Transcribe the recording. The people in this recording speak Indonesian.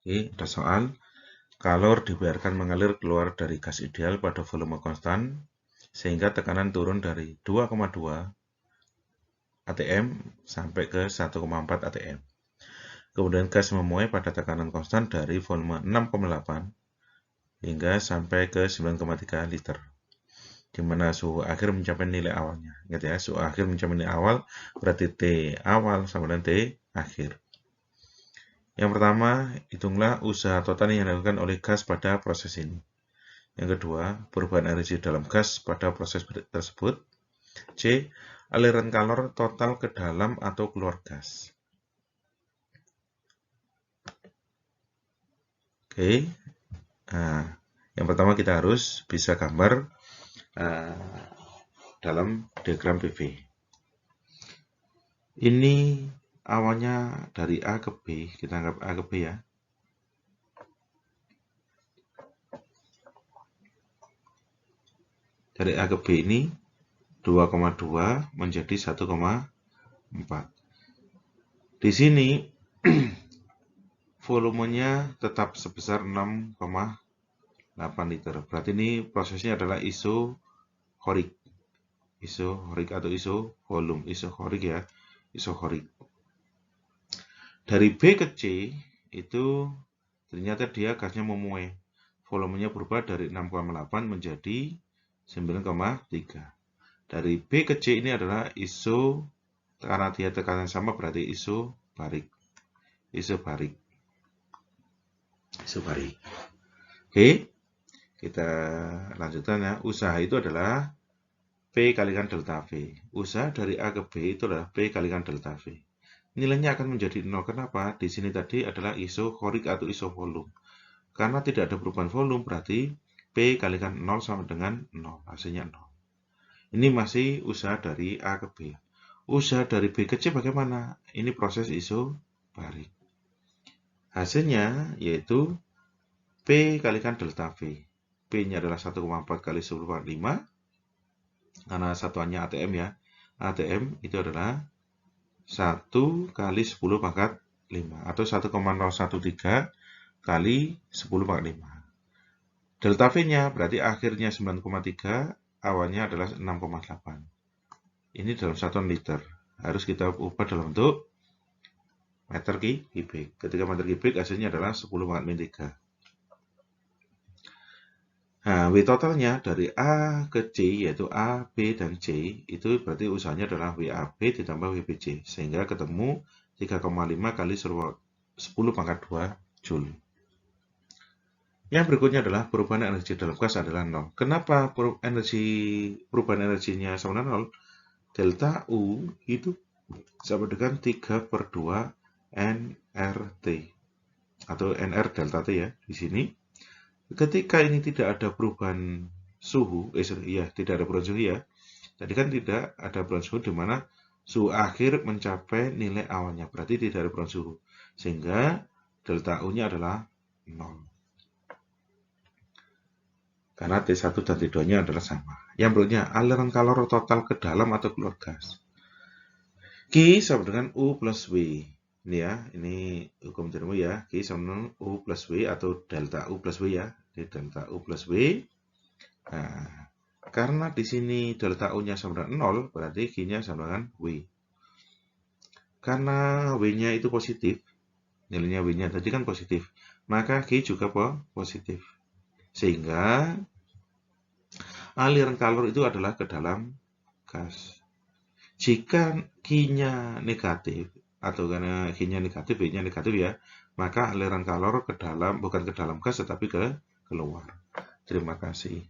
Oke, ada soal. Kalor dibiarkan mengalir keluar dari gas ideal pada volume konstan, sehingga tekanan turun dari 2,2 atm sampai ke 1,4 atm. Kemudian gas memuai pada tekanan konstan dari volume 6,8 hingga sampai ke 9,3 liter, di mana suhu akhir mencapai nilai awalnya. Ingat ya, suhu akhir mencapai nilai awal berarti T awal sama dengan T akhir. Yang pertama, hitunglah usaha total yang dilakukan oleh gas pada proses ini. Yang kedua, perubahan energi dalam gas pada proses tersebut. C. Aliran kalor total ke dalam atau keluar gas. Oke. Nah, yang pertama kita harus bisa gambar dalam diagram PV. Ini awalnya dari A ke B, kita anggap A ke B ya. Dari A ke B ini 2,2 menjadi 1,4. Di sini volumenya tetap sebesar 6,8 liter. Berarti ini prosesnya adalah isochorik. Isochorik atau isovolum, isochorik ya, isochorik. Dari B ke C itu ternyata dia gasnya memuai. Volumenya berubah dari 6,8 menjadi 9,3. Dari B ke C ini adalah karena dia tekanan sama berarti isobarik. Isobarik. Oke, kita lanjutkan ya. Usaha itu adalah P kalikan delta V. Usaha dari A ke B itu adalah P kalikan delta V. Nilainya akan menjadi 0. Kenapa? Di sini tadi adalah isochorik atau isovolum. Karena tidak ada perubahan volume, berarti P kalikan 0 sama dengan 0. Hasilnya 0. Ini masih usaha dari A ke B. Usaha dari B ke C bagaimana? Ini proses isobarik. Hasilnya yaitu P kalikan delta V. P-nya adalah 1,4 kali 10⁻5. Karena satuannya ATM ya. ATM itu adalah 1 kali 10⁻5 atau 1,013 kali 10⁻5. Delta V-nya berarti akhirnya 9,3, awalnya adalah 6,8. Ini dalam satuan liter. Harus kita ubah dalam bentuk meter kubik. Ketika meter kubik hasilnya adalah 10⁻3. Nah, W totalnya dari A ke C, yaitu A, B, dan C, itu berarti usahanya adalah WAB ditambah WBC. Sehingga ketemu 3,5 kali 10⁻2 Joule. Yang berikutnya adalah perubahan energi dalam gas adalah 0. Kenapa perubahan energinya sama dengan 0? Delta U itu sama dengan 3/2 nRT. Atau nR delta T ya, di sini. Ketika ini tidak ada perubahan suhu, tidak ada perubahan suhu ya. Tadi kan tidak ada perubahan suhu di mana suhu akhir mencapai nilai awalnya, berarti tidak ada perubahan suhu. Sehingga delta U-nya adalah 0. Karena T1 dan T2-nya adalah sama. Yang berikutnya, aliran kalor total ke dalam atau keluar gas. Q sama dengan U plus W. Ini ya, ini hukum termo ya. Q sama dengan U plus W atau delta U plus W ya. Ini delta U plus W. Nah, karena di sini delta U-nya sama dengan 0, berarti Q-nya sama dengan W. Karena W-nya itu positif, nilainya W-nya tadi kan positif, maka Q juga positif. Sehingga aliran kalor itu adalah ke dalam gas. Jika Q-nya negatif, atau karena Q-nya negatif, W-nya negatif ya, maka aliran kalor ke dalam, bukan ke dalam gas, tetapi ke keluar. Terima kasih.